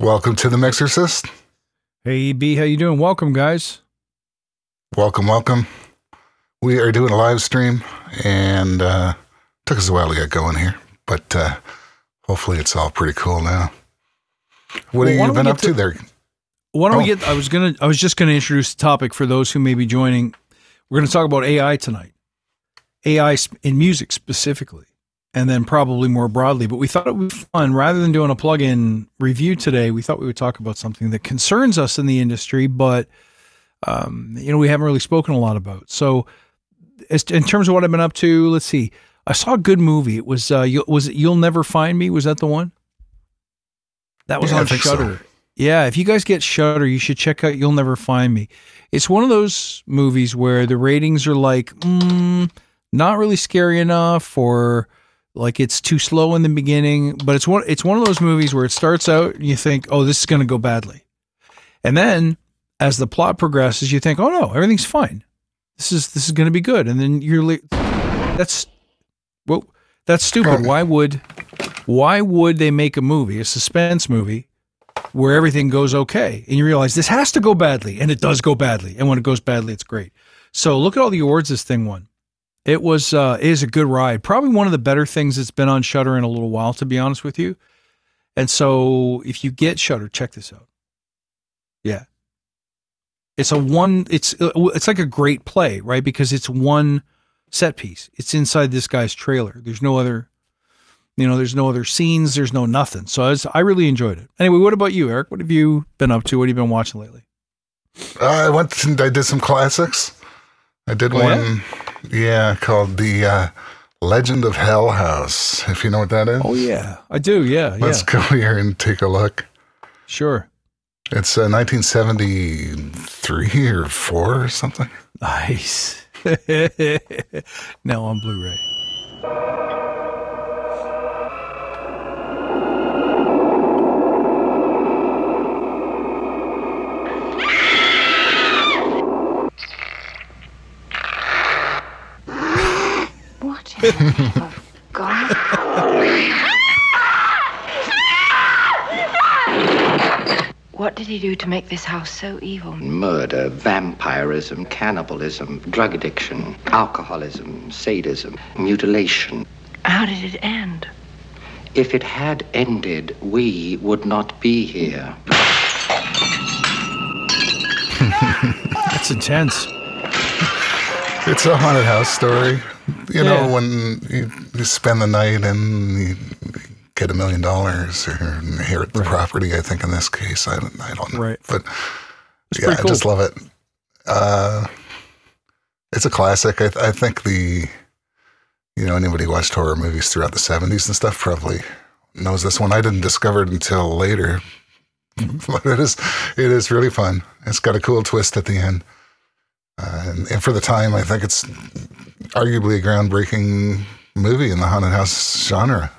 Welcome to The Mixercist. Hey, B, how you doing? Welcome, guys. Welcome, welcome. We are doing a live stream, and took us a while to get going here, but hopefully it's all pretty cool now. What have you been up to there? Why don't we get? I was just gonna introduce the topic for those who may be joining. We're gonna talk about AI tonight, AI in music specifically, and then probably more broadly. But we thought it would be fun, rather than doing a plug-in review today. We thought we would talk about something that concerns us in the industry, but we haven't really spoken a lot about. So, in terms of what I've been up to, let's see. I saw a good movie. It was You'll Never Find Me? Was that the one? That was on Shudder. So. Yeah, if you guys get Shudder, you should check out You'll Never Find Me. It's one of those movies where the ratings are like, not really scary enough, or like it's too slow in the beginning. But it's one of those movies where it starts out and you think, oh, this is going to go badly. And then as the plot progresses, you think, oh no, everything's fine. This is going to be good. And then you're like, that's stupid. Why would they make a movie, a suspense movie, where everything goes okay, and you realize this has to go badly, and it does go badly, and when it goes badly, it's great. So look at all the awards this thing won. It is a good ride. Probably one of the better things that's been on Shudder in a little while, to be honest with you. And so if you get Shudder, check this out. Yeah. It's like a great play, right? Because it's one set piece. It's inside this guy's trailer. There's no other, there's no other scenes. There's no nothing. So I really enjoyed it. Anyway, what about you, Eric? What have you been up to? What have you been watching lately? I did some classics. I did one, called The Legend of Hell House, if you know what that is. Oh, yeah. I do, yeah. Let's go here and take a look. Sure. It's 1973 or 4 or something. Nice. Now on Blu-ray. What in the name of God? What did he do to make this house so evil? Murder, vampirism, cannibalism, drug addiction, alcoholism, sadism, mutilation. How did it end? If it had ended, we would not be here. That's intense. It's a haunted house story. You know, when you spend the night and you get $1 million or inherit the property, I think in this case, I don't know. Right. But cool. I just love it. It's a classic. I think anybody who watched horror movies throughout the 70s and stuff probably knows this one. I didn't discover it until later. But it is really fun. It's got a cool twist at the end. And for the time, I think it's arguably a groundbreaking movie in the haunted house genre.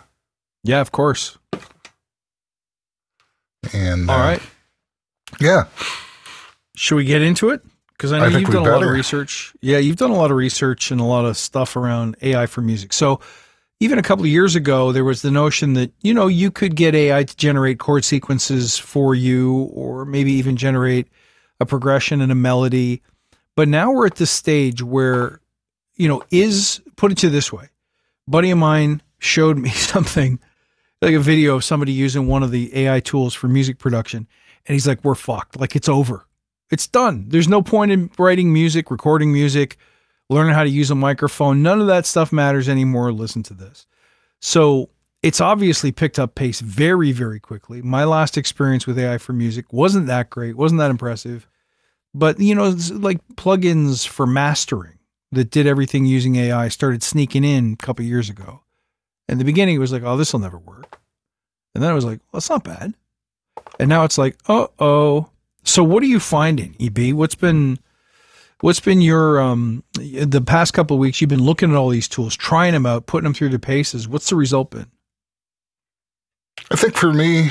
Yeah, of course. And all right. Yeah. Should we get into it? Because I know you've done a lot of research. Yeah, you've done a lot of research and a lot of stuff around AI for music. So even a couple of years ago, there was the notion that, you could get AI to generate chord sequences for you, or maybe even generate a progression and a melody. But now we're at this stage where, put it to this way. A buddy of mine showed me something, like a video of somebody using one of the AI tools for music production. And he's like, we're fucked. Like, it's over. It's done. There's no point in writing music, recording music, learning how to use a microphone. None of that stuff matters anymore. Listen to this. So it's obviously picked up pace very, very quickly. My last experience with AI for music wasn't that great, wasn't that impressive. But, it's like plugins for mastering that did everything using AI started sneaking in a couple of years ago. In the beginning, it was like, oh, this will never work. And then it was like, well, that's not bad. And now it's like, uh-oh. So what are you finding, EB? What's been your, the past couple of weeks, you've been looking at all these tools, trying them out, putting them through the paces. What's the result been? I think for me,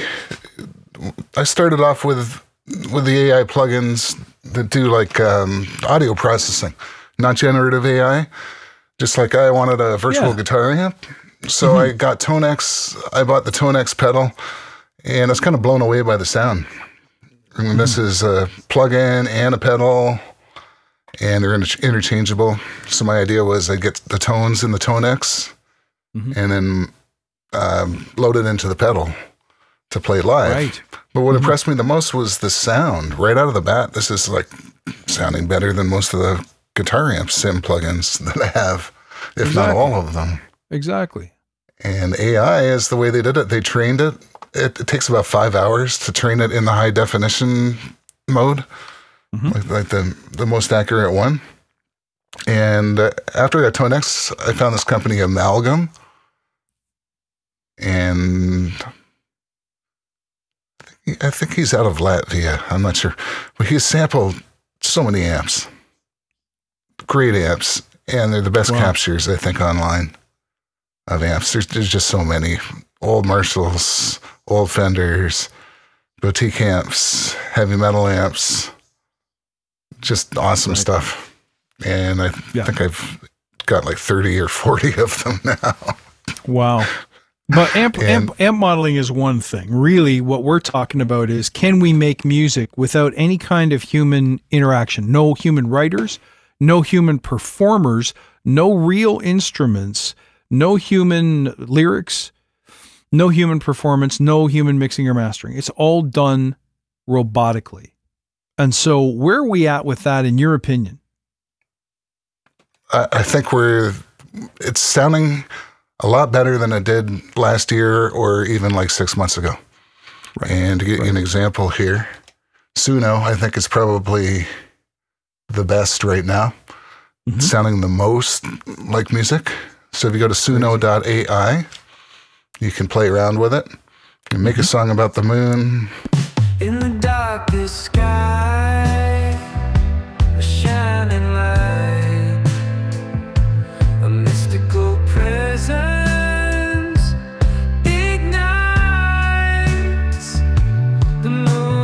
I started off with the AI plugins that do like audio processing, not generative AI. Just like I wanted a virtual guitar amp. So I got Tonex. I bought the Tonex pedal, And I was kind of blown away by the sound. I mean, this is a plug-in and a pedal, and they're interchangeable. So my idea was I'd get the tones in the Tonex and then load it into the pedal to play live. Right. But what impressed me the most was the sound. Right out of the bat, this is like sounding better than most of the guitar amp sim plugins that I have, if not all of them. Exactly. And AI is the way they did it. They trained it. It takes about 5 hours to train it in the high definition mode, like the most accurate one. And after that Tonex, I found this company Amalgam, and I think he's out of Latvia. I'm not sure, but he's sampled so many amps, great amps, and they're the best captures I think online of amps. There's just so many old Marshalls, old Fenders, boutique amps, heavy metal amps, just awesome stuff. And I think I've got like 30 or 40 of them now. Wow. But amp modeling is one thing. Really, what we're talking about is, can we make music without any kind of human interaction? No human writers, no human performers, no real instruments, no human lyrics, no human performance, no human mixing or mastering. It's all done robotically. And so where are we at with that, in your opinion? I think it's sounding a lot better than it did last year or even like 6 months ago. Right. And to give you an example here, Suno, I think, is probably the best right now. It's sounding the most like music. So if you go to suno.ai, you can play around with it and make a song about the moon. In the darkest sky, a shining light, a mystical presence ignites the moon.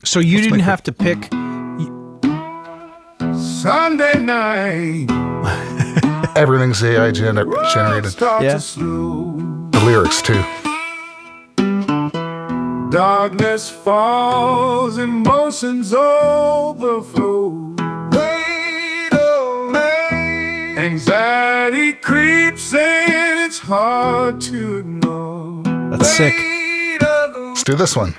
So you didn't have to pick Sunday night. Everything's AI generated. Yeah. The lyrics too. Darkness falls, emotions overflow. Wait away. Anxiety creeps in, it's hard to ignore. That's sick. Let's do this one.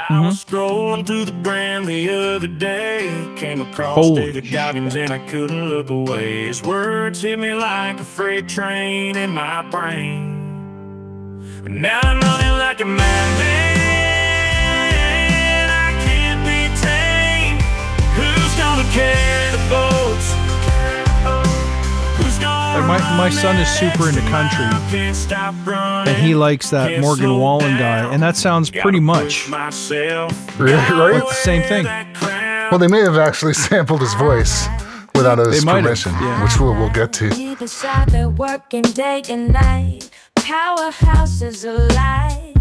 I was scrolling through the brand the other day, came across David Goggins and I couldn't look away. His words hit me like a freight train in my brain. But now I'm running like a madman, I can't be tamed. Who's gonna carry the boats? Who's gonna my son is super into country, and he likes that Morgan Wallen guy, and that sounds pretty much Really, right? like the same thing. Well, they may have actually sampled his voice without his might have, permission, yeah. which we'll get to. Either side, they're working day and night. Powerhouse is alive,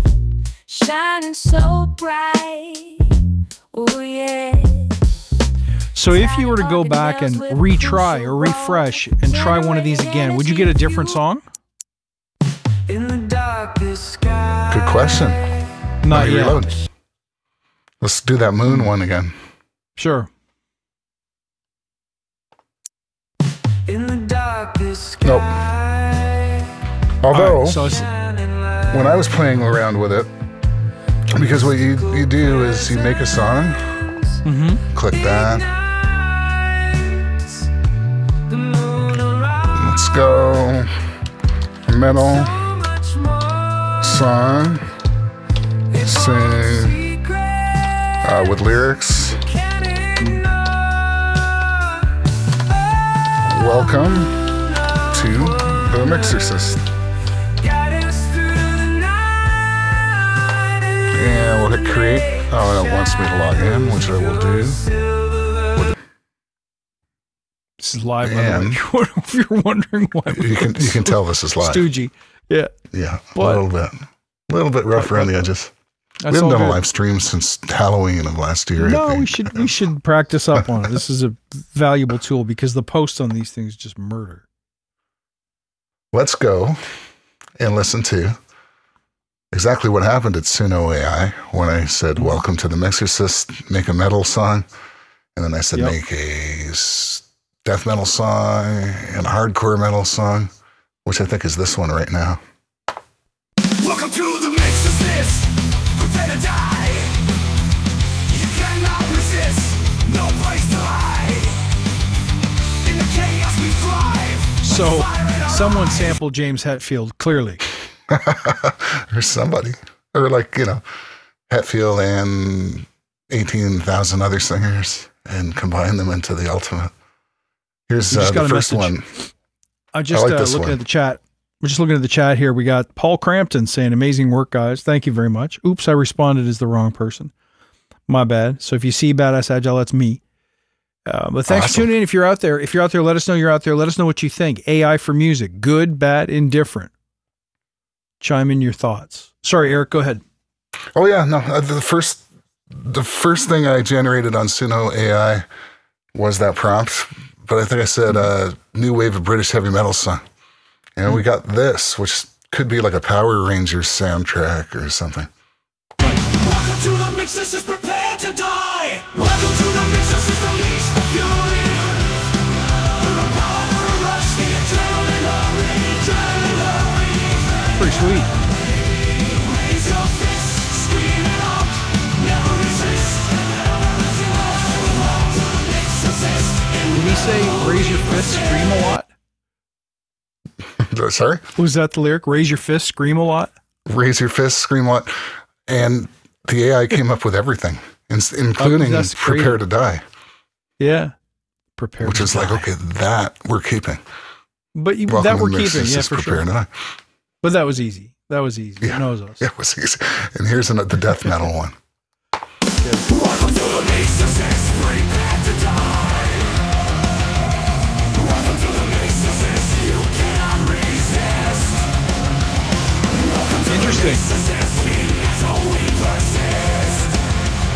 shining so bright. Oh yeah. So if you were to go back and retry or refresh and try one of these again, would you get a different song? in the darkest sky. Good question. Not Let me yet. reload. Let's do that moon one again. Sure. In the darkest sky. Nope. Although, All right, so it's, when I was playing around with it, because what you do is you make a song, click that. Let's go. Metal song. Sing with lyrics. Welcome to the Mixercist. And we'll hit create. Oh, it wants me to log in, which I will do. this is live. By the And- way. If you're wondering why, You can tell this is live. Stoogie. Yeah, Yeah, But- a little bit rough around the edges. We that's haven't all done a good. live stream since Halloween of last year. I No, think. we should practice up on it. This is a valuable tool because the posts on these things just murder. Let's go and listen to exactly what happened at Suno AI when I said, welcome to the Mixercist, make a metal song. And then I said, make a death metal song and a hardcore metal song, which I think is this one right now. Welcome to the Mixercist, prepare to die. You cannot resist, no place to hide. In the chaos we thrive. So someone sampled James Hetfield, clearly. Or somebody. Or like, Hetfield and 18,000 other singers and combine them into the ultimate. Here's the first one. I just looking at the chat. We're just looking at the chat here. We got Paul Crampton saying, amazing work, guys. Thank you very much. Oops, I responded as the wrong person. My bad. So if you see Badass Agile, that's me. But thanks for tuning in. If you're out there, let us know you're out there. Let us know what you think. AI for music, good, bad, indifferent. Chime in your thoughts. Sorry, Eric, go ahead. Oh yeah, no. The first thing I generated on Suno AI was that prompt, but I think I said new wave of British heavy metal song, and we got this, which could be like a Power Rangers soundtrack or something. Welcome to the Mixercist, prepare to die. Welcome to the Mixercist, release the fury. The power rush, the adrenaline. Pretty sweet. Raise your fists, scream it out, never resist. Welcome to the Mixercist. Did he say raise your fist, scream a lot? Sorry? Was that the lyric? Raise your fist, scream a lot? Raise your fist, scream a lot. And the AI came up with everything, including prepare to die. Yeah. Prepare which to is die. like, okay, that we're keeping. But that we're keeping, yeah, for sure. But that was easy. That was easy. Yeah, it knows us. Yeah, it was easy. And here's the death metal one. Welcome to the Mixercist, prepare to die. Welcome to the Mixercist, you cannot resist. Welcome to Interesting. the Mixercist, so we persist.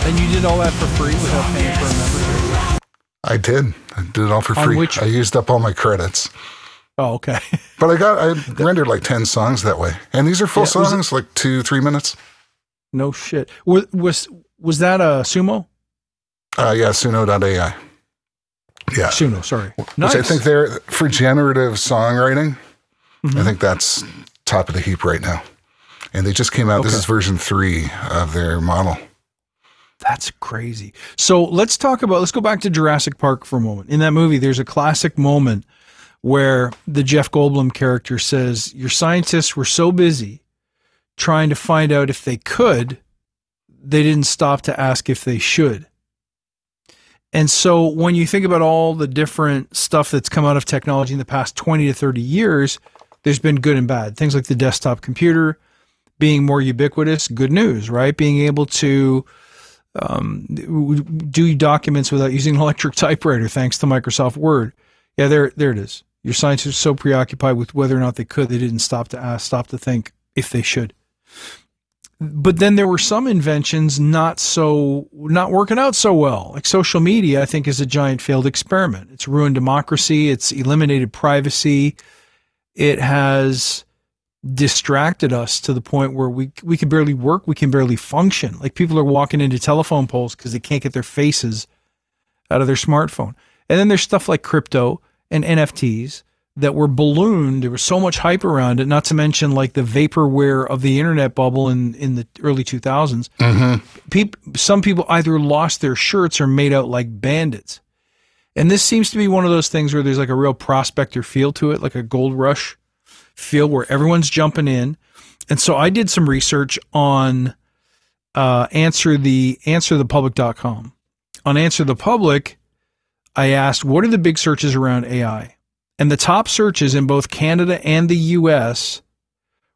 And you did all that for free without paying for a membership? I did. I did it all for free. I used up all my credits. Oh, okay. But I rendered like 10 songs that way. And these are full songs, like 2-3 minutes. No shit. Was that a Sumo? Yeah, Suno.ai. Yeah. Suno, sorry. Nice. Which I think they're, for generative songwriting, I think that's top of the heap right now. And they just came out, this is version 3 of their model. That's crazy. So let's go back to Jurassic Park for a moment. In that movie, there's a classic moment where the Jeff Goldblum character says, your scientists were so busy trying to find out if they could, they didn't stop to ask if they should. And so when you think about all the different stuff that's come out of technology in the past 20 to 30 years, there's been good and bad. Things like the desktop computer being more ubiquitous, good news, right? Being able to do documents without using an electric typewriter, thanks to Microsoft Word. Yeah, there it is. Your scientists are so preoccupied with whether or not they could, they didn't stop to ask, stop to think if they should. But then there were some inventions not working out so well. Like social media, I think, is a giant failed experiment. It's ruined democracy. It's eliminated privacy. It has distracted us to the point where we can barely work. We can barely function. Like people are walking into telephone poles because they can't get their faces out of their smartphone. And then there's stuff like crypto and NFTs that were ballooned. There was so much hype around it, not to mention like the vaporware of the internet bubble in the early 2000s. Some people either lost their shirts or made out like bandits. And this seems to be one of those things where there's like a real prospector feel to it, like a gold rush feel where everyone's jumping in. And so I did some research on answerthepublic.com. On Answer the Public, I asked, what are the big searches around AI? And the top searches in both Canada and the US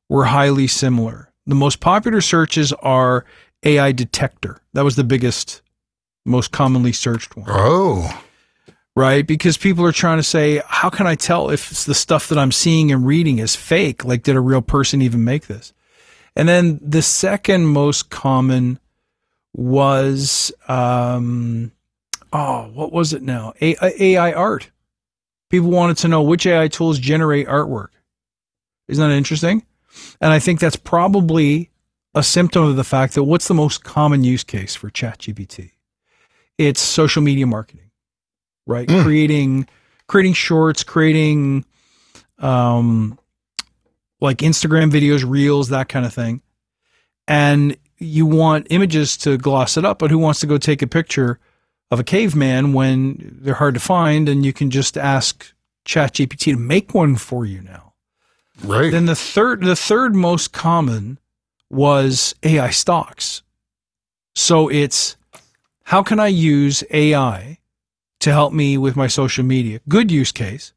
were highly similar. The most popular searches are AI detector. That was the biggest, most commonly searched one. Oh. Right? Because people are trying to say, how can I tell if it's the stuff that I'm seeing and reading is fake? Like, did a real person even make this? And then the second most common was, what was it now? AI art. People wanted to know which AI tools generate artwork. Isn't that interesting? And I think that's probably a symptom of the fact that what's the most common use case for ChatGPT? It's social media marketing, right? Creating shorts, creating like Instagram videos, reels, that kind of thing. And you want images to gloss it up, but who wants to go take a picture of a caveman when they're hard to find, and you can just ask ChatGPT to make one for you now. Right. Then the third most common was AI stocks. So it's, how can I use AI to help me with my social media? Good use case.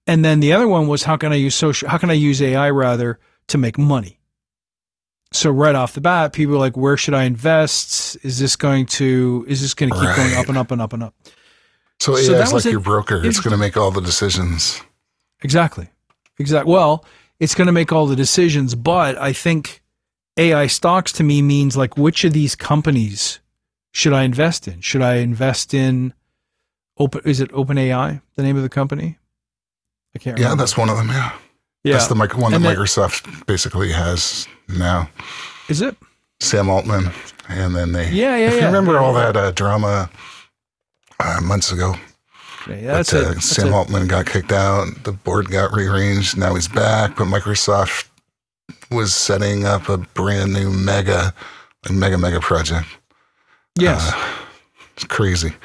And then the other one was, how can I use AI rather to make money? So right off the bat, people are like, where should I invest? Is this going to keep going up and up and up and up? So AI is like your broker. It's going to make all the decisions. Exactly. Well, it's going to make all the decisions, but I think AI stocks to me means like, which of these companies should I invest in? Should I invest in is it OpenAI, the name of the company? I can't remember. Yeah, that's one of them. Yeah. That's the one that Microsoft basically has now. Is it? Sam Altman. And then they, if you remember all that drama months ago. Yeah, Sam Altman got kicked out. The board got rearranged. Now he's back. But Microsoft was setting up a brand new mega project. Yes. It's crazy.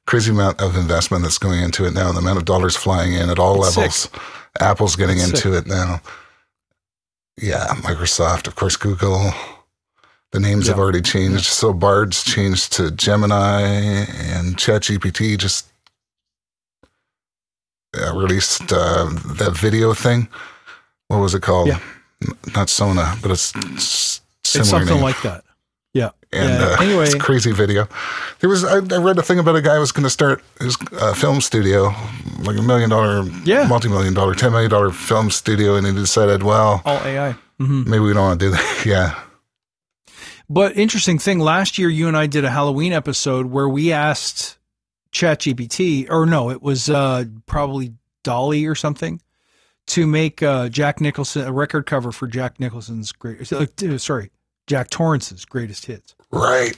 Crazy amount of investment that's going into it now. The amount of dollars flying in at all levels. Sick. Apple's getting into it now. Yeah, Microsoft, of course, Google. The names have already changed. So Bard's changed to Gemini, and ChatGPT just released that video thing. What was it called? Yeah. Not Sona, but it's similar It's something name. like that. Yeah. And anyway, it's a crazy video. I read a thing about a guy who was going to start his film studio, like $1 million, multi-million-dollar, $10 million film studio, and he decided, well, all AI. Mm-hmm. Maybe we don't want to do that. Yeah. But interesting thing, last year you and I did a Halloween episode where we asked ChatGPT, or no, it was probably Dolly or something, to make Jack Nicholson a record cover for Jack Nicholson's Jack Torrance's greatest hits. Right.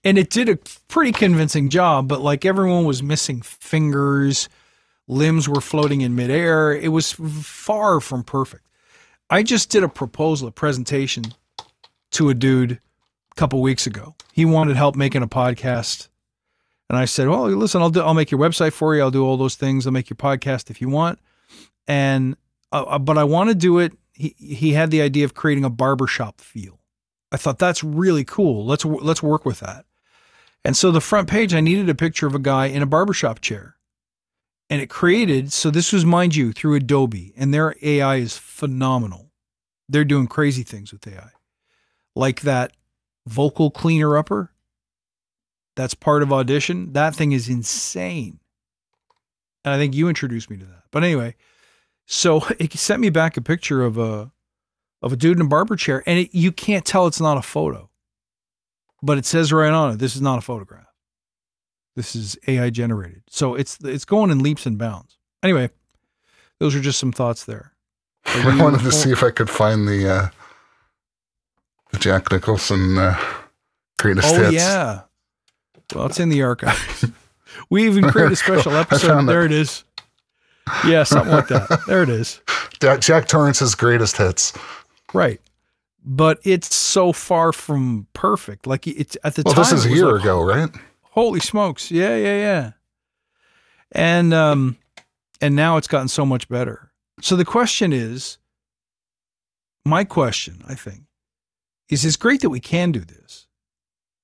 And it did a pretty convincing job, but like everyone was missing fingers, limbs were floating in midair. It was far from perfect. I just did a presentation to a dude a couple weeks ago. He wanted help making a podcast. And I said, well, listen, I'll make your website for you. I'll do all those things. I'll make your podcast if you want. And, but I want to do it. He had the idea of creating a barbershop feel. I thought that's really cool. Let's work with that. And so the front page, I needed a picture of a guy in a barbershop chair. And it created, so this was, mind you, through Adobe, and their AI is phenomenal. They're doing crazy things with AI. Like that vocal cleaner upper, that's part of Audition. That thing is insane. And I think you introduced me to that. But anyway, so it sent me back a picture of a dude in a barber chair, and you can't tell it's not a photo. But it says right on it, this is not a photograph. This is AI generated. So it's going in leaps and bounds. Anyway, those are just some thoughts there. I wanted to see if I could find the Jack Nicholson greatest hits. Oh, yeah. Well, it's in the archives. We even created a special episode. There it is. Yeah, something like that. There it is. Jack Torrance's greatest hits. Right. But it's so far from perfect. Like it's at the time. Well, this is a year ago, right? Holy smokes. Yeah. And now it's gotten so much better. So the question is, my question, I think, is it's great that we can do this,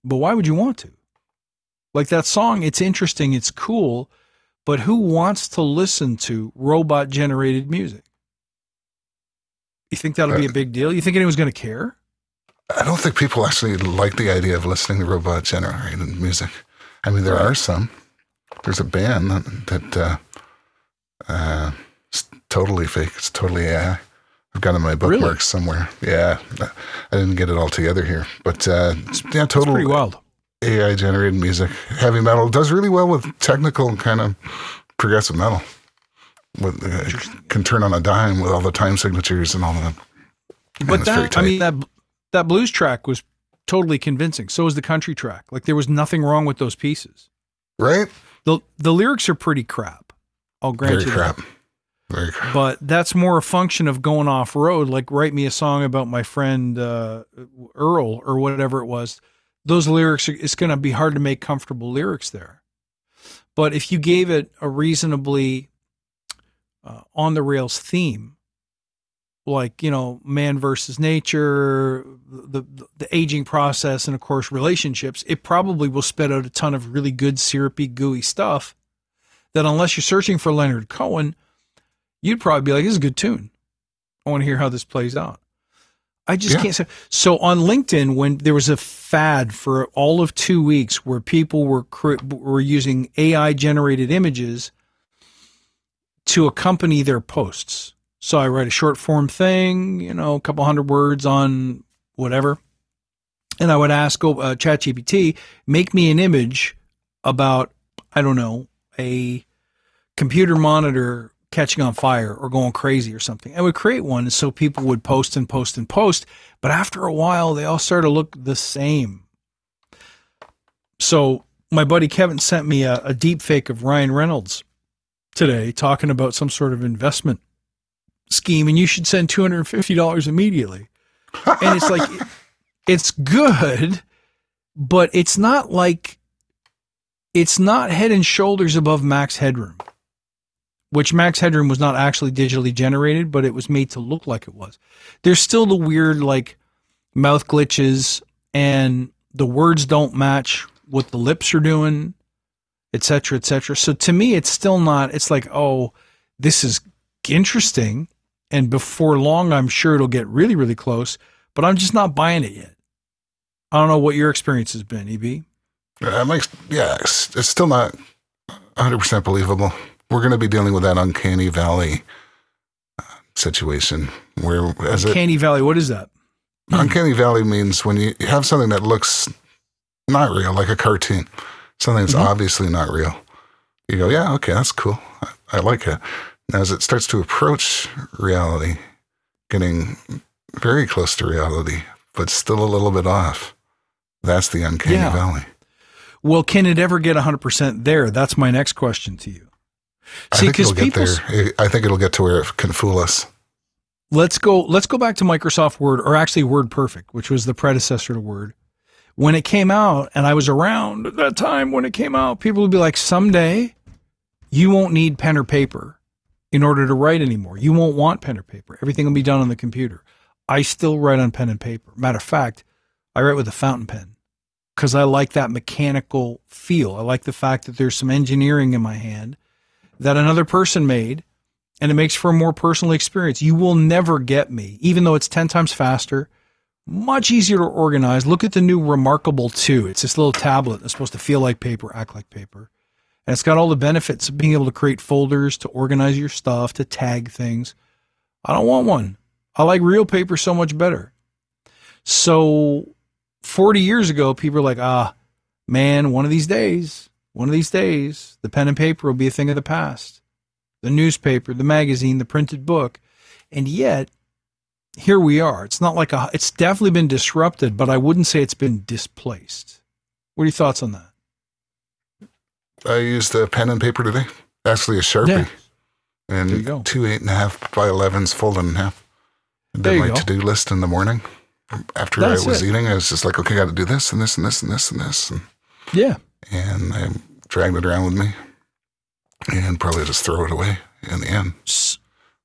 but why would you want to? Like that song, it's interesting, it's cool, but who wants to listen to robot-generated music? You think that'll be a big deal? You think anyone's going to care? I don't think people actually like the idea of listening to robot-generated music. I mean, there are some. There's a band that it's totally fake. It's totally AI. I've got it in my bookmarks somewhere. Yeah. I didn't get it all together here. But yeah, total pretty wild. AI-generated music. Heavy metal does really well with technical kind of progressive metal. Can turn on a dime with all the time signatures and all that. But that, I mean, That blues track was totally convincing. So was the country track. Like there was nothing wrong with those pieces. Right? The lyrics are pretty crap. I'll grant you that. Very crap. But that's more a function of going off road. Like write me a song about my friend Earl or whatever it was. Those lyrics, it's going to be hard to make comfortable lyrics there. But if you gave it a reasonably on the rails theme, like, you know, man versus nature, the aging process, and of course relationships, it probably will spit out a ton of really good syrupy, gooey stuff that unless you're searching for Leonard Cohen, you'd probably be like, this is a good tune. I want to hear how this plays out. I just can't say. So on LinkedIn, when there was a fad for all of 2 weeks where people were using AI generated images to accompany their posts. So I write a short form thing, you know, a couple hundred words on whatever. And I would ask ChatGPT, make me an image about, I don't know, a computer monitor catching on fire or going crazy or something. I would create one, and so people would post and post and post. But after a while, they all started to look the same. So my buddy Kevin sent me a deep fake of Ryan Reynolds today talking about some sort of investment scheme, and you should send $250 immediately. And it's like, it's good, but it's not head and shoulders above Max Headroom, which Max Headroom was not actually digitally generated, but it was made to look like it was. There's still the weird, like, mouth glitches, and the words don't match what the lips are doing, et cetera, et cetera. So to me, it's still not, it's like, oh, this is interesting. And before long, I'm sure it'll get really, really close, but I'm just not buying it yet. I don't know what your experience has been, EB. It's still not 100% believable. We're going to be dealing with that uncanny valley situation. Uncanny valley, what is that? Uncanny valley means when you have something that looks not real, like a cartoon, something that's obviously not real. You go, yeah, okay, that's cool. I like it. As it starts to approach reality, getting very close to reality, but still a little bit off, that's the uncanny valley. Well, can it ever get 100% there? That's my next question to you. See, I think it'll get there. I think it'll get to where it can fool us. Let's go back to Microsoft Word, or actually WordPerfect, which was the predecessor to Word. When it came out, and I was around at that time when it came out, people would be like, someday you won't need pen or paper in order to write anymore. You won't want pen or paper. Everything will be done on the computer. I still write on pen and paper. Matter of fact, I write with a fountain pen because I like that mechanical feel. I like the fact that there's some engineering in my hand that another person made, and it makes for a more personal experience. You will never get me, even though it's 10 times faster, much easier to organize. Look at the new Remarkable 2. It's this little tablet that's supposed to feel like paper, act like paper. And it's got all the benefits of being able to create folders, to organize your stuff, to tag things. I don't want one. I like real paper so much better. So 40 years ago, people were like, man, one of these days, the pen and paper will be a thing of the past. The newspaper, the magazine, the printed book. And yet, here we are. It's not like it's definitely been disrupted, but I wouldn't say it's been displaced. What are your thoughts on that? I used a pen and paper today. Actually, a Sharpie. Yeah. And two 8.5 by 11s folded in half. I did my to-do list in the morning. After I was eating, I was just like, okay, I got to do this and this and this and this and this. And I dragged it around with me and probably just throw it away in the end.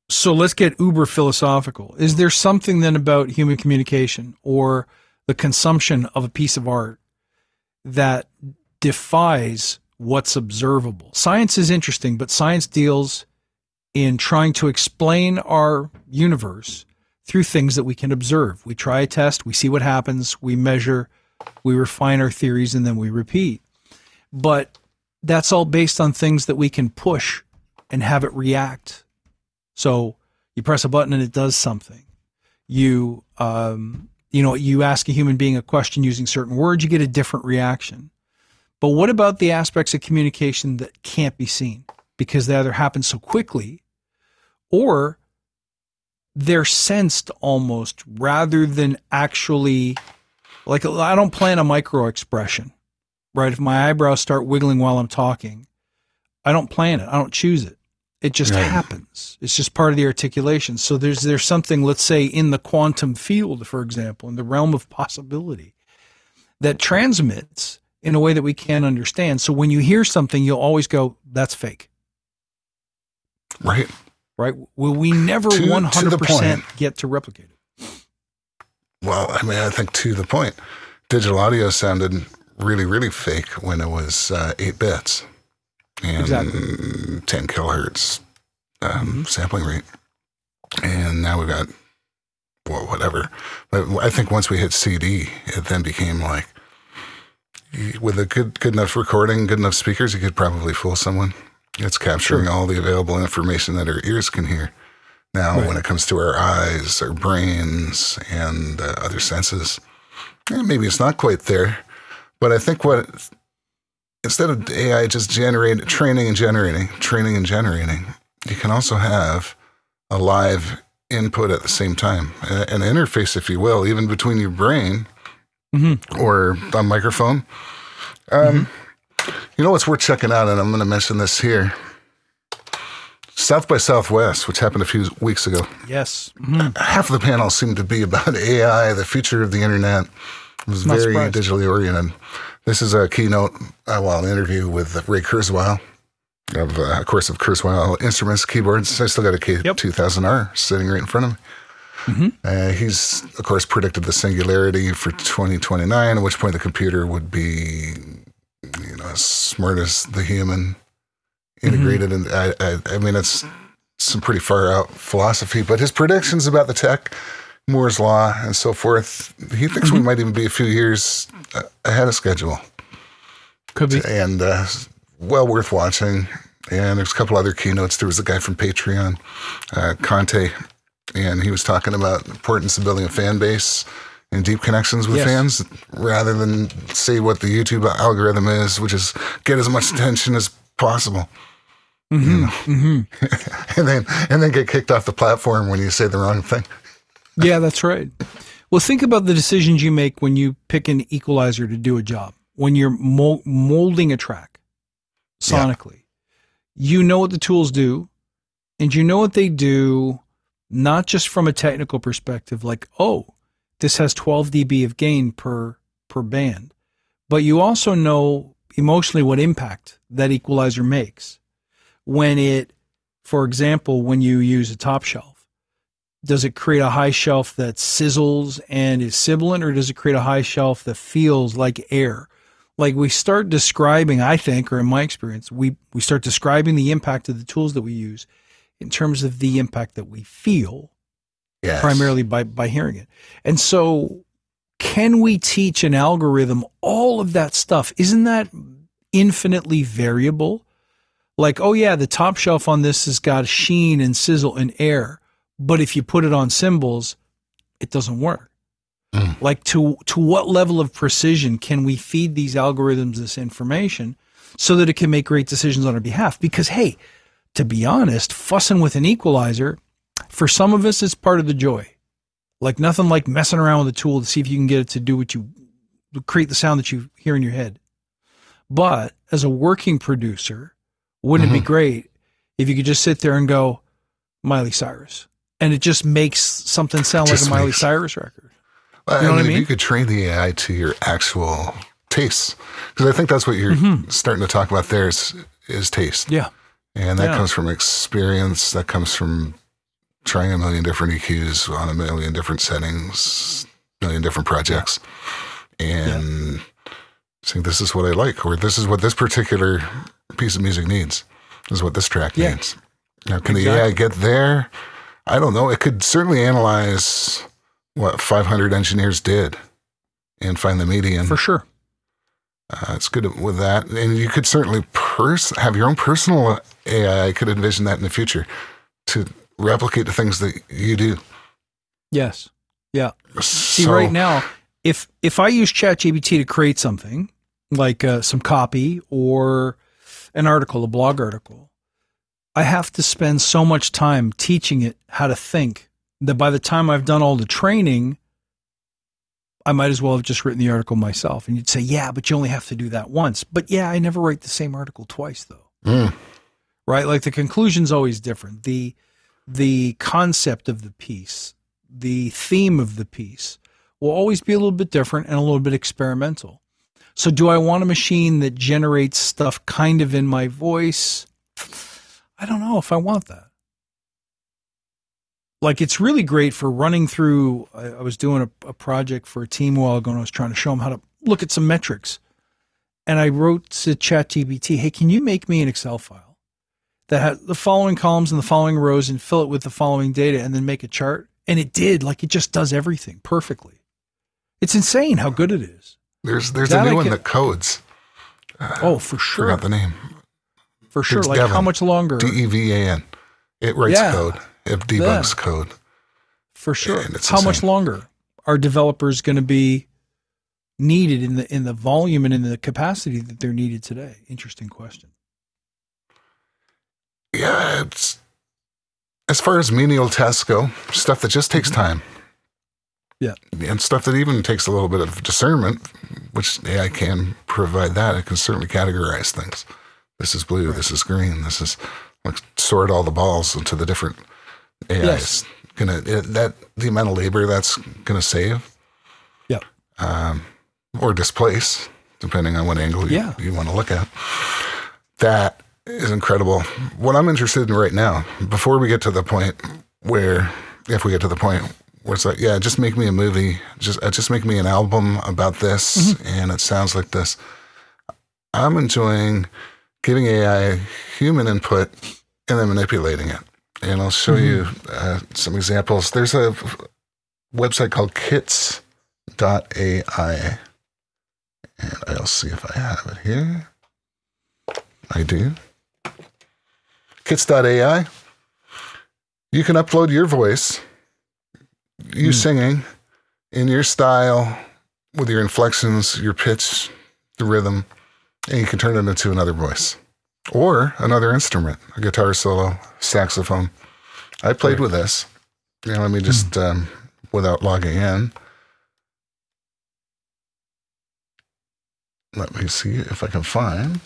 So let's get uber philosophical. Is there something then about human communication or the consumption of a piece of art that defies what's observable? Science is interesting, but science deals in trying to explain our universe through things that we can observe. We try a test, we see what happens, we measure, we refine our theories, and then we repeat. But that's all based on things that we can push and have it react. So you press a button and it does something. You ask a human being a question using certain words, you get a different reaction. But what about the aspects of communication that can't be seen because they either happen so quickly or they're sensed almost rather than actually, like, I don't plan a micro expression, right? If my eyebrows start wiggling while I'm talking, I don't plan it. I don't choose it. It just happens. It's just part of the articulation. So there's something, let's say, in the quantum field, for example, in the realm of possibility, that transmits in a way that we can't understand. So when you hear something, you'll always go, that's fake. Right. Right? Will we never 100% get to replicate it? Well, I mean, I think to the point, digital audio sounded really, really fake when it was 8 bits and 10 kilohertz sampling rate. And now we've got, well, whatever. But I think once we hit CD, it then became like, with a good enough recording, good enough speakers, you could probably fool someone. It's capturing all the available information that our ears can hear. Now, when it comes to our eyes, our brains, and other senses, maybe it's not quite there. But I think instead of AI just training and generating, you can also have a live input at the same time, an interface, if you will, even between your brain or a microphone. You know what's worth checking out, and I'm going to mention this here. South by Southwest, which happened a few weeks ago. Yes. Half of the panel seemed to be about AI, the future of the internet. It was very digitally oriented. This is a keynote, an interview with Ray Kurzweil of Kurzweil Instruments, keyboards. I still got a K2000R sitting right in front of me. He's, of course, predicted the singularity for 2029, at which point the computer would be, as smart as the human, integrated. And I mean, it's some pretty far out philosophy, but his predictions about the tech, Moore's Law, and so forth, he thinks we might even be a few years ahead of schedule. Could be. And well worth watching. And there's a couple other keynotes. There was a guy from Patreon, Conte, and he was talking about the importance of building a fan base and deep connections with fans rather than say what the YouTube algorithm is, which is get as much attention as possible. And then get kicked off the platform when you say the wrong thing. Yeah, that's right. Well, think about the decisions you make when you pick an equalizer to do a job. When you're molding a track sonically, you know what the tools do, and you know what they do, not just from a technical perspective, like, oh, this has 12 dB of gain per band, but you also know emotionally what impact that equalizer makes. When it, for example, when you use a top shelf, does it create a high shelf that sizzles and is sibilant, or does it create a high shelf that feels like air? Like we start describing, I think, or in my experience, we start describing the impact of the tools that we use in terms of the impact that we feel, primarily by hearing it. And so can we teach an algorithm all of that stuff? Isn't that infinitely variable? Like, oh yeah, the top shelf on this has got sheen and sizzle and air, but if you put it on cymbals, it doesn't work. Like to what level of precision can we feed these algorithms this information so that it can make great decisions on our behalf? Because, hey, to be honest, fussing with an equalizer, for some of us, it's part of the joy. Like nothing like messing around with a tool to see if you can get it to do create the sound that you hear in your head. But as a working producer, wouldn't it be great if you could just sit there and go, Miley Cyrus, and it just makes something sound like a Miley Cyrus record? You know what I mean? You could train the AI to your actual tastes, because I think that's what you're starting to talk about there is taste. Yeah. And that comes from experience. That comes from trying a million different EQs on a million different settings, a million different projects. And saying, this is what I like, or this is what this particular piece of music needs. This is what this track needs. Now, can the AI get there? I don't know. It could certainly analyze what 500 engineers did and find the median. For sure. It's good with that. And you could certainly have your own personal AI. I could envision that in the future to replicate the things that you do. Yes. Yeah. See, right now, if I use ChatGPT to create something like some copy or an article, a blog article, I have to spend so much time teaching it how to think that by the time I've done all the training, I might as well have just written the article myself. And you'd say, yeah, but you only have to do that once. But yeah, I never write the same article twice though. Right? Like the conclusion's always different. The concept of the piece, the theme of the piece will always be a little bit different and a little bit experimental. So do I want a machine that generates stuff kind of in my voice? I don't know if I want that. Like, it's really great for running through. I was doing a project for a team a while ago, and I was trying to show them how to look at some metrics. And I wrote to ChatGPT, hey, can you make me an Excel file that had the following columns and the following rows and fill it with the following data and then make a chart? And it did. Like, it just does everything perfectly. It's insane how good it is. There's a new one that codes. Oh, for sure. Forgot the name. For sure. It's Like Devan. how much longer? DEVAN. It writes code. It debugs code. For sure. And it's How much insane. longer are developers going to be needed in the volume and in the capacity that they're needed today? Interesting question. Yeah, it's as far as menial tasks go, stuff that just takes time. Yeah. And stuff that even takes a little bit of discernment, which AI can provide that. It can certainly categorize things. This is blue, this is green, this is like sort all the balls into the different AIs. Yes. The amount of labor that's gonna save. Yeah. Or displace, depending on what angle you want to look at. That is incredible. What I'm interested in right now, before we get to the point where, if we get to the point where it's like, yeah, just make me a movie, just make me an album about this, and it sounds like this. I'm enjoying giving AI human input and then manipulating it. And I'll show you some examples. There's a website called kits.ai. And I'll see if I have it here. I do. Kits.ai. You can upload your voice, you singing in your style with your inflections, your pitch, the rhythm, and you can turn it into another voice or another instrument, a guitar solo, saxophone. I played with this. Let me just, without logging in, let me see if I can find.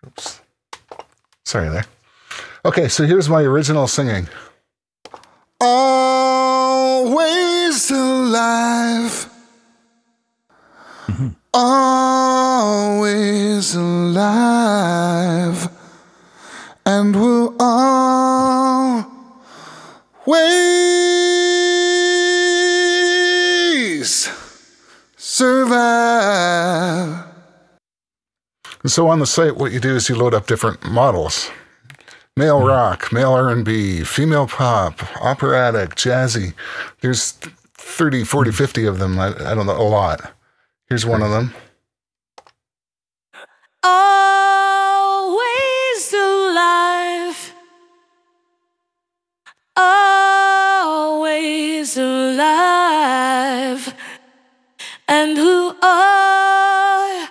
Oops. Sorry there. Okay, so here's my original singing. Always alive. Always alive. And will always survive. And so on the site, what you do is you load up different models. Male rock, male R&B, female pop, operatic, jazzy. There's 30, 40, 50 of them. I don't know, a lot. Here's one of them. Always alive. Always alive. And who always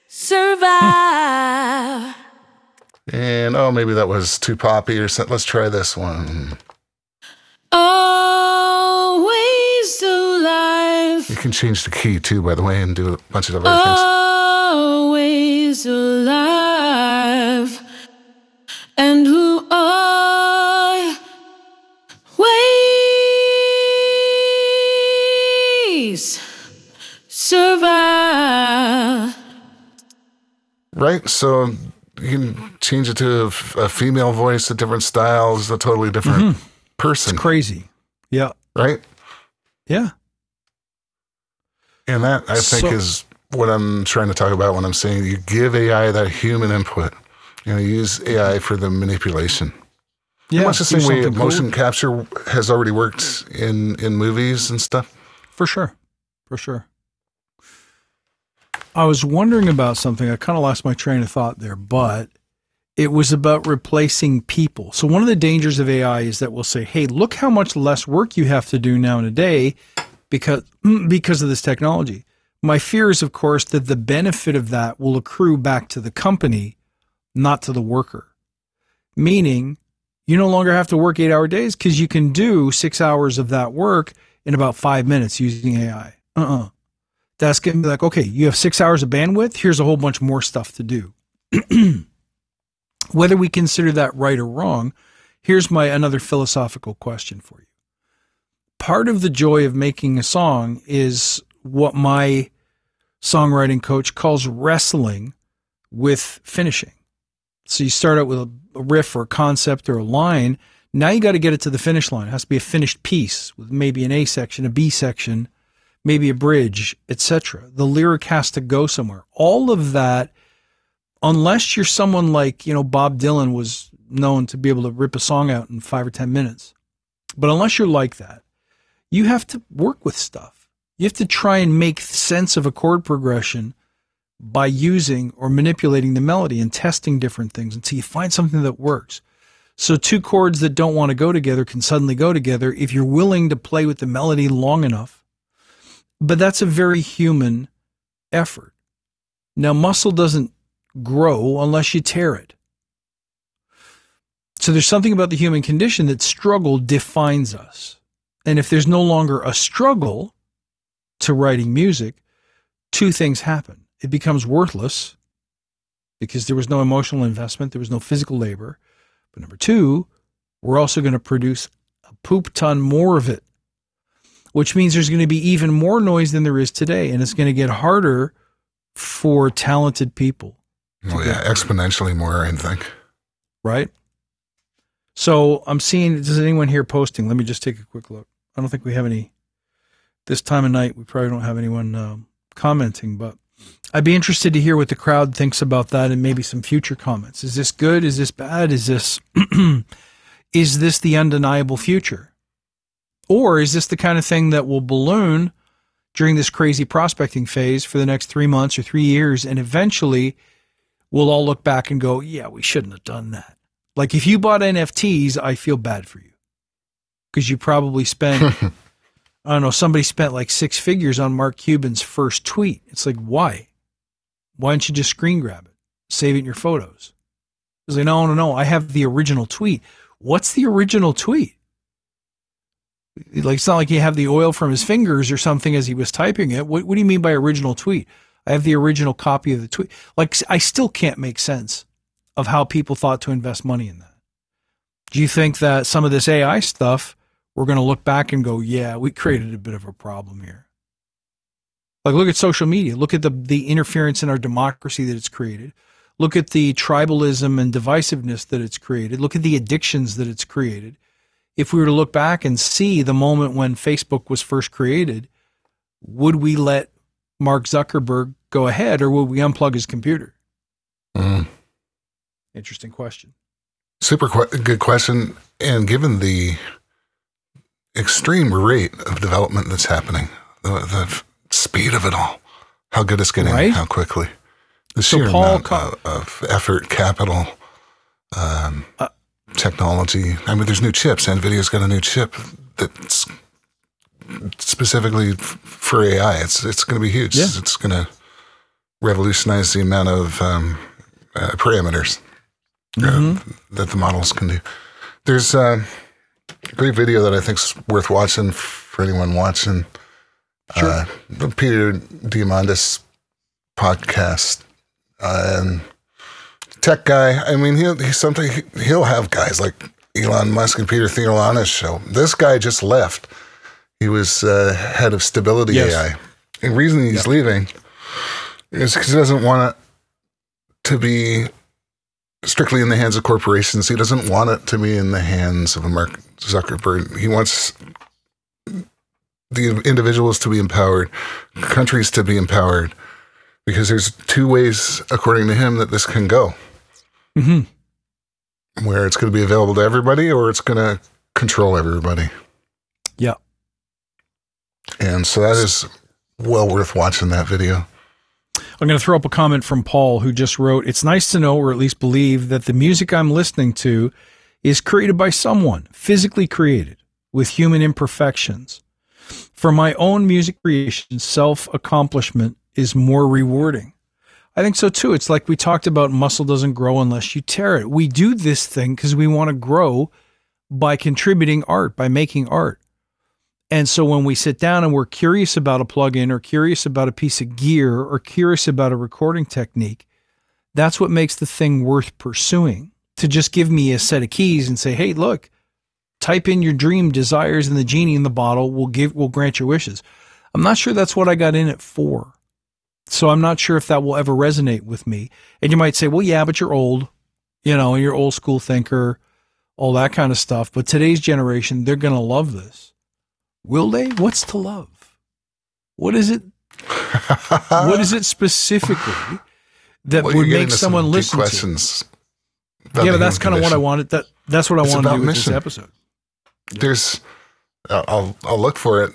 survive. And maybe that was too poppy or something. Let's try this one. Always alive. You can change the key too, by the way, and do a bunch of other things. Always alive. And who always survive. Right? So you can change it to a female voice, a different style, a totally different person. It's crazy. Yeah. Right? Yeah. And that, I think, is what I'm trying to talk about when I'm saying you give AI that human input. Use AI for the manipulation. Yeah. Much the do same way something motion cool. capture has already worked in movies and stuff. For sure. For sure. I was wondering about something. I kind of lost my train of thought there, but It was about replacing people. So one of the dangers of AI is that we'll say, hey, look how much less work you have to do now in a day because of this technology. My fear is, of course, that the benefit of that will accrue back to the company, not to the worker. Meaning, you no longer have to work 8-hour days because you can do 6 hours of that work in about 5 minutes using AI. That's going to be like, okay, you have 6 hours of bandwidth. Here's a whole bunch more stuff to do. Whether we consider that right or wrong, here's another philosophical question for you. Part of the joy of making a song is what my songwriting coach calls wrestling with finishing. So you start out with a riff or a concept or a line. Now you got to get it to the finish line. It has to be a finished piece with maybe an A section, a B section, maybe a bridge, etc. The lyric has to go somewhere. All of that, unless you're someone like, Bob Dylan was known to be able to rip a song out in 5 or 10 minutes. But unless you're like that, you have to work with stuff. You have to try and make sense of a chord progression by using or manipulating the melody and testing different things until you find something that works. So two chords that don't want to go together can suddenly go together if you're willing to play with the melody long enough. But that's a very human effort. Now, muscle doesn't grow unless you tear it. So there's something about the human condition that struggle defines us. And if there's no longer a struggle to writing music, two things happen. It becomes worthless because there was no emotional investment, there was no physical labor. But number two, we're also going to produce a poop ton more of it, which means there's going to be even more noise than there is today. And it's going to get harder for talented people. Oh, yeah, exponentially more, I think. Right? So I'm seeing, does anyone here posting? Let me just take a quick look. I don't think we have any, this time of night, we probably don't have anyone commenting, but I'd be interested to hear what the crowd thinks about that and maybe some future comments. Is this good? Is this bad? Is this, is this the undeniable future? Or is this the kind of thing that will balloon during this crazy prospecting phase for the next 3 months or 3 years, and eventually we'll all look back and go, yeah, we shouldn't have done that. Like if you bought NFTs, I feel bad for you because you probably spent, I don't know, somebody spent like 6 figures on Mark Cuban's first tweet. It's like, why? Why don't you just screen grab it? Save it in your photos. It's like, no, I have the original tweet. What's the original tweet? Like, it's not like you have the oil from his fingers or something as he was typing it. What do you mean by original tweet? I have the original copy of the tweet. Like, I still can't make sense of how people thought to invest money in that. Do you think that some of this AI stuff, we're going to look back and go, yeah, we created a bit of a problem here? Like, look at social media. Look at the interference in our democracy that it's created. Look at the tribalism and divisiveness that it's created. Look at the addictions that it's created. If we were to look back and see the moment when Facebook was first created, would we let Mark Zuckerberg go ahead, or would we unplug his computer? Interesting question. Super good question. And given the extreme rate of development that's happening, the speed of it all, how good it's getting, right? How quickly, the sheer amount of effort, capital, technology. I mean, there's new chips. NVIDIA's got a new chip that's specifically for AI. It's going to be huge. Yeah. It's going to revolutionize the amount of parameters that the models can do. There's a great video that I think is worth watching for anyone watching. Sure. Peter Diamandis podcast. Tech guy. I mean, he'll have guys like Elon Musk and Peter Thiel on his show. This guy just left. He was head of Stability AI. And the reason he's leaving is because he doesn't want it to be strictly in the hands of corporations. He doesn't want it to be in the hands of a Mark Zuckerberg. He wants the individuals to be empowered, countries to be empowered, because there's 2 ways, according to him, that this can go. Where it's going to be available to everybody, or it's going to control everybody. Yeah. And so that is well worth watching that video. I'm going to throw up a comment from Paul, who just wrote, "It's nice to know, or at least believe, that the music I'm listening to is created by someone, physically created, with human imperfections. For my own music creation, self-accomplishment is more rewarding." I think so too. It's like we talked about, muscle doesn't grow unless you tear it. We do this thing because we want to grow by contributing art, by making art. And so when we sit down and we're curious about a plugin or curious about a piece of gear or curious about a recording technique, that's what makes the thing worth pursuing. To just give me a set of keys and say, hey, look, type in your dream desires and the genie in the bottle will grant your wishes. I'm not sure that's what I got in it for. So I'm not sure if that will ever resonate with me. And you might say, well, yeah, but you're old, and you're old school thinker, all that kind of stuff. But today's generation, they're going to love this. Will they? What's to love? What is it? What is it specifically that would make someone listen questions to? Yeah, but that's kind of what I wanted. That's what I want to do with mission. this episode. There's, I'll look for it.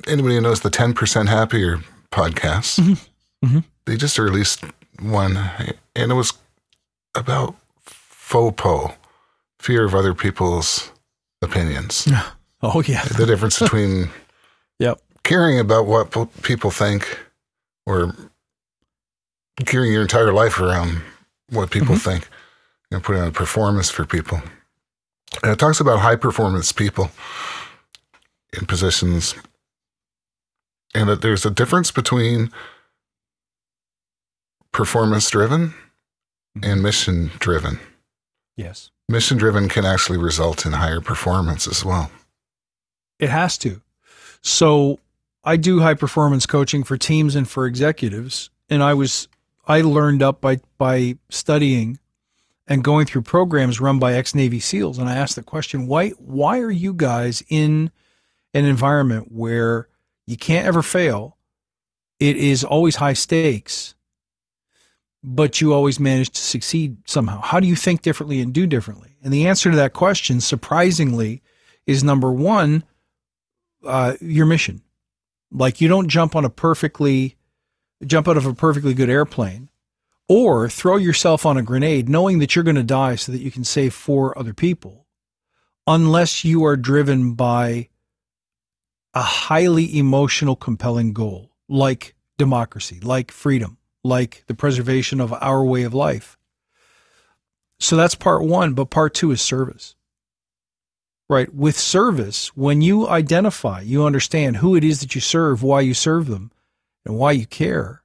Anybody who knows the 10% Happier podcast, they just released one, and it was about FOPO, fear of other people's opinions. Oh, yeah. The difference between caring about what people think or gearing your entire life around what people think, putting on a performance for people. And it talks about high performance people in positions, and that there's a difference between performance driven and mission driven. Yes. Mission driven can actually result in higher performance as well. It has to. So I do high performance coaching for teams and for executives. And I learned up by studying and going through programs run by ex-Navy SEALs. And I asked the question, why are you guys in an environment where you can't ever fail? It is always high stakes, but you always manage to succeed somehow. How do you think differently and do differently? And the answer to that question, surprisingly, is number one, your mission. Like, you don't jump out of a perfectly good airplane or throw yourself on a grenade knowing that you're going to die so that you can save 4 other people, unless you are driven by a highly emotional, compelling goal, like democracy, like freedom, like the preservation of our way of life. So that's part one, but part two is service. Right? With service, when you identify, you understand who it is that you serve, why you serve them, and why you care,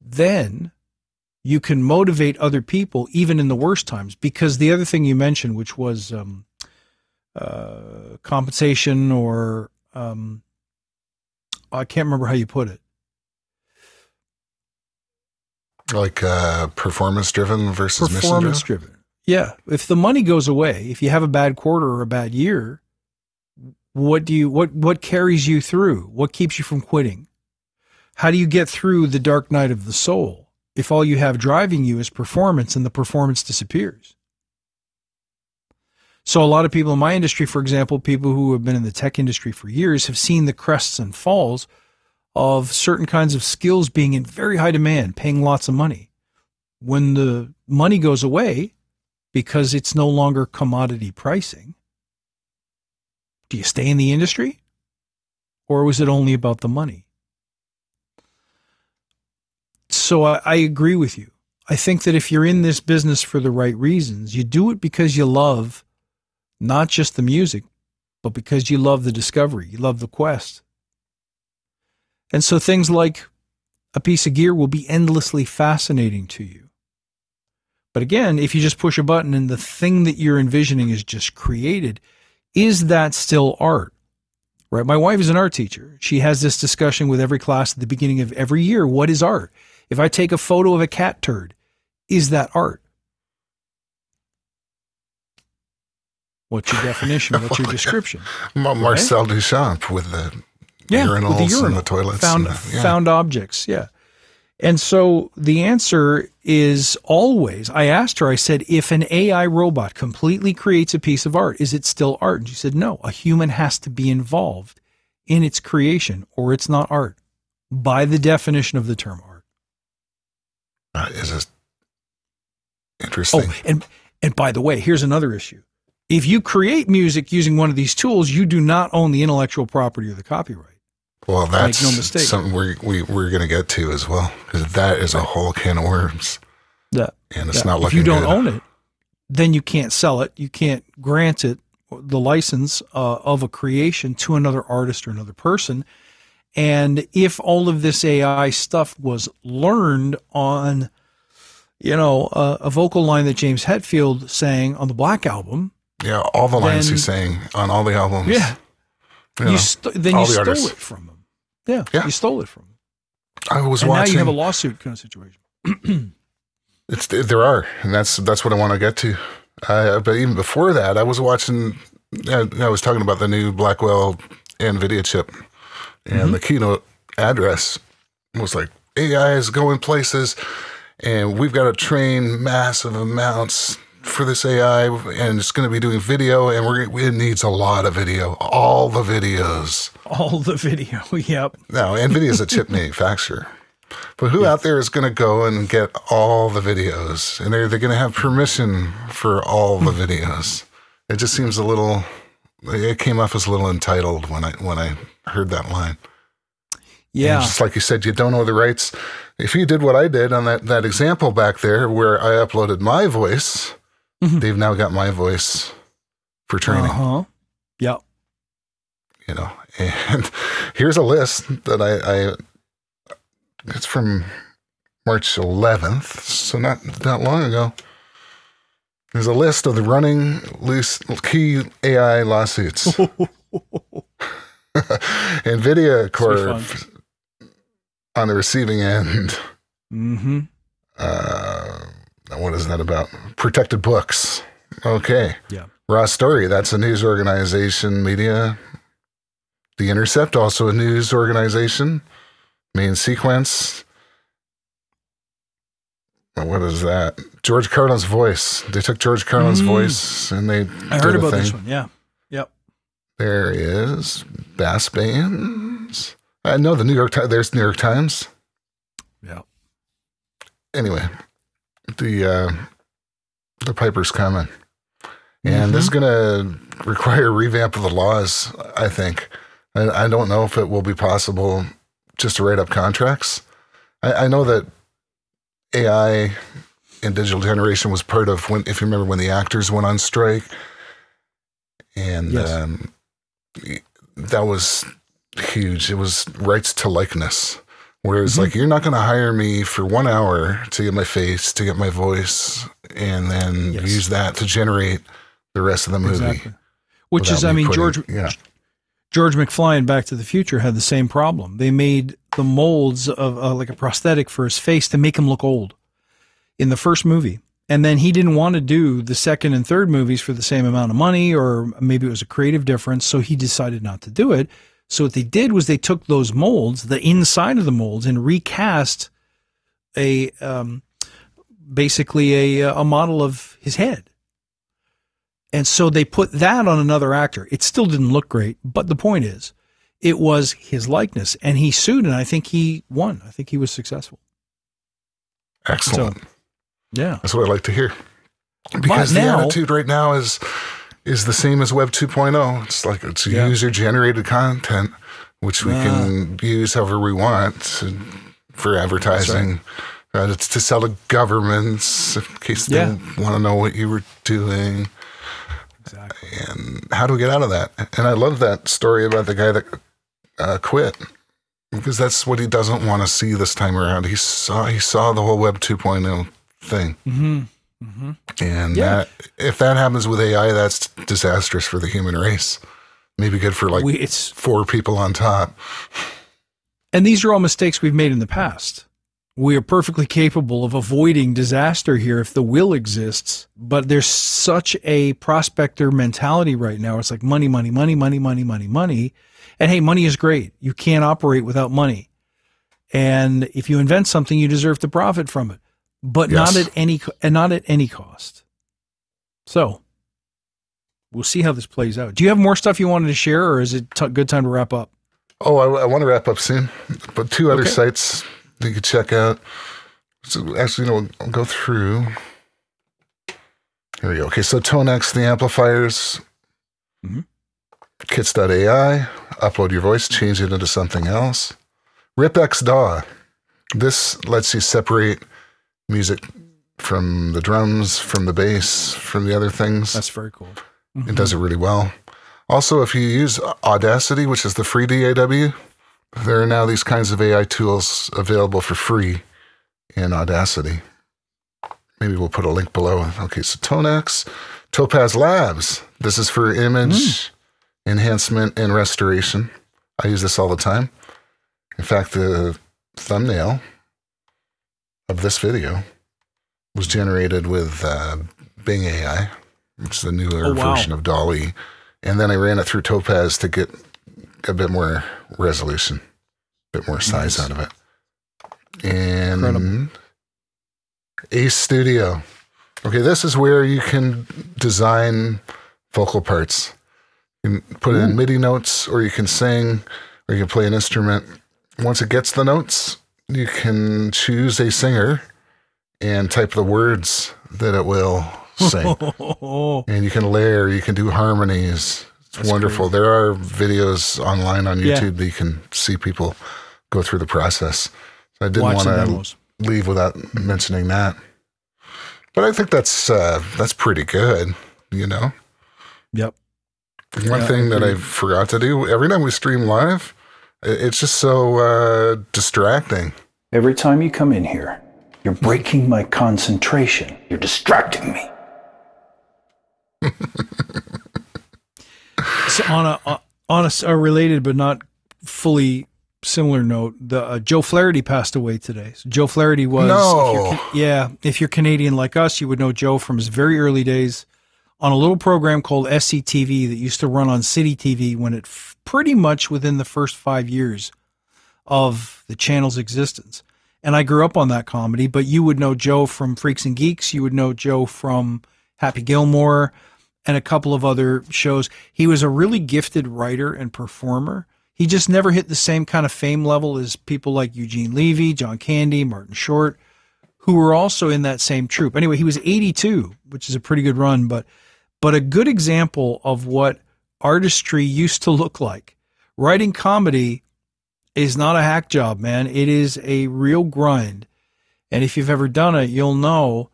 then you can motivate other people even in the worst times. Because the other thing you mentioned, which was compensation, or I can't remember how you put it. Like performance-driven versus mission-driven? Performance-driven. Yeah. If the money goes away, if you have a bad quarter or a bad year, what carries you through? What keeps you from quitting? How do you get through the dark night of the soul if all you have driving you is performance and the performance disappears? So a lot of people in my industry, for example, people who have been in the tech industry for years, have seen the crests and falls of certain kinds of skills being in very high demand, paying lots of money. When the money goes away, because it's no longer commodity pricing, do you stay in the industry? Or was it only about the money? So I agree with you. I think that if you're in this business for the right reasons, you do it because you love not just the music, but because you love the discovery, you love the quest. And so things like a piece of gear will be endlessly fascinating to you. But again, if you just push a button and the thing that you're envisioning is just created, is that still art? Right? My wife is an art teacher. She has this discussion with every class at the beginning of every year. What is art? If I take a photo of a cat turd, is that art? What's your definition? What's your description? Marcel Duchamp with the urinals and the toilets. Found objects, yeah. And so the answer is always, I asked her, I said, if an AI robot completely creates a piece of art, is it still art? And she said, no, a human has to be involved in its creation or it's not art, by the definition of the term art. is a interesting. Oh, and by the way, here's another issue. If you create music using one of these tools, you do not own the intellectual property or the copyright. Well, that's Make no mistake. something we're going to get to as well, because that is a whole can of worms. Yeah. And it's not looking If you don't good. own it, then you can't sell it. You can't grant it the license of a creation to another artist or another person. And if all of this AI stuff was learned on, a vocal line that James Hetfield sang on the Black Album. Yeah, all the lines he's saying on all the albums. Yeah. Then you stole artists. it from him. Yeah, Yeah. you stole it from him. I was And watching. now you have a lawsuit kind of situation. There are, and that's what I want to get to. But even before that, I was watching. I was talking about the new Blackwell NVIDIA chip, and the keynote address was like, AI is going places, and we've got to train massive amounts for this AI, and it's going to be doing video, and it needs a lot of video, all the videos. All the video, yep. Now, NVIDIA is a chip manufacturer. But who out there is going to go and get all the videos? And they're going to have permission for all the videos. It just seems a little, it came off as a little entitled when I heard that line. Yeah. And just like you said, you don't know the rights. If you did what I did on that example back there where I uploaded my voice, they've now got my voice for training. Uh-huh. Yep. And here's a list that it's from March 11th, so not that long ago. There's a list of the running loose key AI lawsuits. NVIDIA Corp on the receiving end. Mm-hmm. What is that about? Protected books. Okay. Yeah. Raw Story, that's a news organization, media. The Intercept, also a news organization. Main Sequence. What is that? George Carlin's voice. They took George Carlin's voice and they I heard about this one. Yeah. Yep. There is Bass Bands. I know the New York Times. There's New York Times. Yeah. Anyway, the Piper's coming. And this is going to require a revamp of the laws, I think. I don't know if it will be possible just to write up contracts. I know that AI and digital generation was part of if you remember when the actors went on strike, and that was huge. It was rights to likeness, whereas like you're not going to hire me for 1 hour to get my face, to get my voice, and then use that to generate the rest of the movie. Exactly. Which is, George McFly in Back to the Future had the same problem. They made the molds of like a prosthetic for his face to make him look old in the first movie. And then he didn't want to do the second and third movies for the same amount of money, or maybe it was a creative difference. So he decided not to do it. So what they did was they took those molds, the inside of the molds, and recast basically a model of his head. And so they put that on another actor. It still didn't look great, but the point is, it was his likeness, and he sued, and I think he won. I think he was successul. Excellent. So, yeah, that's what I like to hear. Because the attitude right now is the same as Web 2.0. It's like it's user-generated content, which we can use however we want for advertising. It's to sell to governments in case they want to know what you were doing. Exactly. And how do we get out of that? And I love that story about the guy that quit, because that's what he doesn't want to see this time around. He saw the whole Web 2.0 thing. And if that happens with AI, that's disastrous for the human race. Maybe good for it's 4 people on top. And these are all mistakes we've made in the past. We are perfectly capable of avoiding disaster here if the will exists, but there's such a prospector mentality right now. It's like money, money, money, money, money, money, money. And hey, money is great. You can't operate without money. And if you invent something, you deserve to profit from it, but not at any cost. So we'll see how this plays out. Do you have more stuff you wanted to share, or is it good time to wrap up? Oh, I want to wrap up soon, but 2 other sites you could check out. So actually, I'll go through. Here we go. Okay, so ToneX, the amplifiers, Kits.ai, upload your voice, change it into something else. RipX DAW. This lets you separate music from the drums, from the bass, from the other things. That's very cool. It does it really well. Also, if you use Audacity, which is the free DAW, there are now these kinds of AI tools available for free in Audacity. Maybe we'll put a link below. Okay, so ToneX, Topaz Labs. This is for image enhancement and restoration. I use this all the time. In fact, the thumbnail of this video was generated with Bing AI, which is the newer version of DALL-E. And then I ran it through Topaz to get a bit more resolution, a bit more size out of it. And incredible. Ace Studio. Okay, this is where you can design vocal parts. You can put in MIDI notes, or you can sing, or you can play an instrument. Once it gets the notes, you can choose a singer and type the words that it will sing. And you can layer, you can do harmonies. It's wonderful. Crazy. There are videos online on YouTube that you can see people go through the process. So I didn't want to leave without mentioning that. But I think that's pretty good, Yep. One thing that I forgot to do, every time we stream live, it's just so distracting. Every time you come in here, you're breaking my concentration. You're distracting me. So on a related but not fully similar note, the Joe Flaherty passed away today. So Joe Flaherty was, if you're Canadian like us, you would know Joe from his very early days on a little program called SCTV that used to run on City TV when it pretty much within the first 5 years of the channel's existence. And I grew up on that comedy, but you would know Joe from Freaks and Geeks. You would know Joe from Happy Gilmore and a couple of other shows. He was a really gifted writer and performer. He just never hit the same kind of fame level as people like Eugene Levy, John Candy, Martin Short, who were also in that same troupe. Anyway, he was 82, which is a pretty good run, but a good example of what artistry used to look like. Writing comedy is not a hack job, man. It is a real grind. And if you've ever done it, you'll know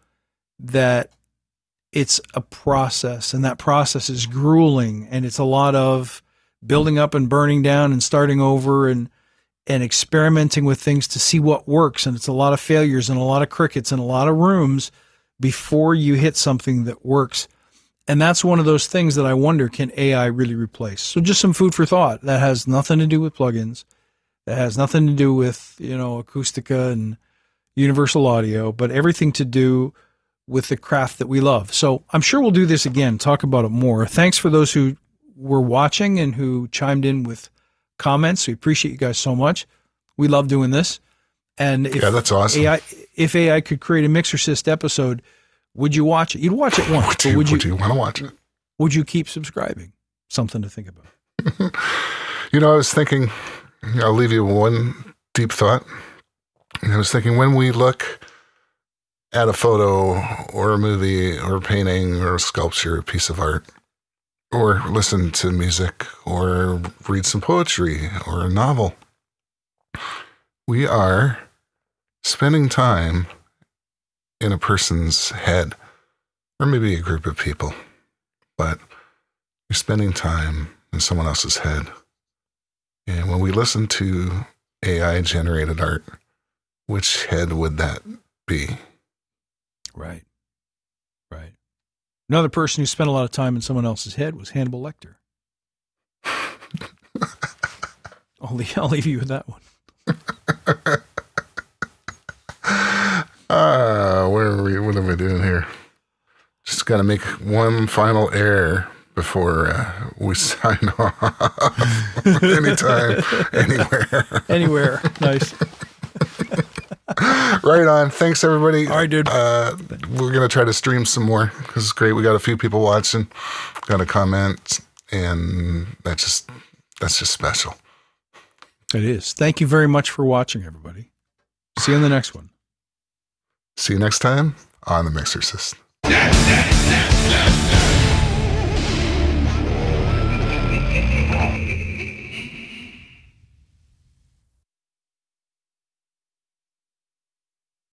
that it's a process, and that process is grueling, and it's a lot of building up and burning down and starting over and experimenting with things to see what works. And it's a lot of failures and a lot of crickets and a lot of rooms before you hit something that works. And that's one of those things that I wonder, can AI really replace? So just some food for thought. That has nothing to do with plugins. That has nothing to do with, Acoustica and Universal Audio, but everything to do with the craft that we love. So I'm sure we'll do this again, talk about it more. Thanks for those who were watching and who chimed in with comments. We appreciate you guys so much. We love doing this. And if that's awesome. If AI could create a Mixercist episode, would you watch it? You'd watch it once. Would you want to watch it? Would you keep subscribing? Something to think about. I was thinking, I'll leave you one deep thought. I was thinking, when we look at a photo or a movie or a painting or a sculpture, a piece of art, or listen to music or read some poetry or a novel, we are spending time in a person's head, or maybe a group of people, but you're spending time in someone else's head. And when we listen to AI-generated art, which head would that be? Right. Another person who spent a lot of time in someone else's head was Hannibal Lecter. I'll leave you with that one. Where are we? What am I doing here? Just got to make one final error before we sign off. Anytime, anywhere. Nice. Right on. Thanks, everybody. All right, dude. We're going to try to stream some more because it's great. We got a few people watching, got a comment, and that's just special. It is. Thank you very much for watching, everybody. See you in the next one. See you next time on The Mixercist.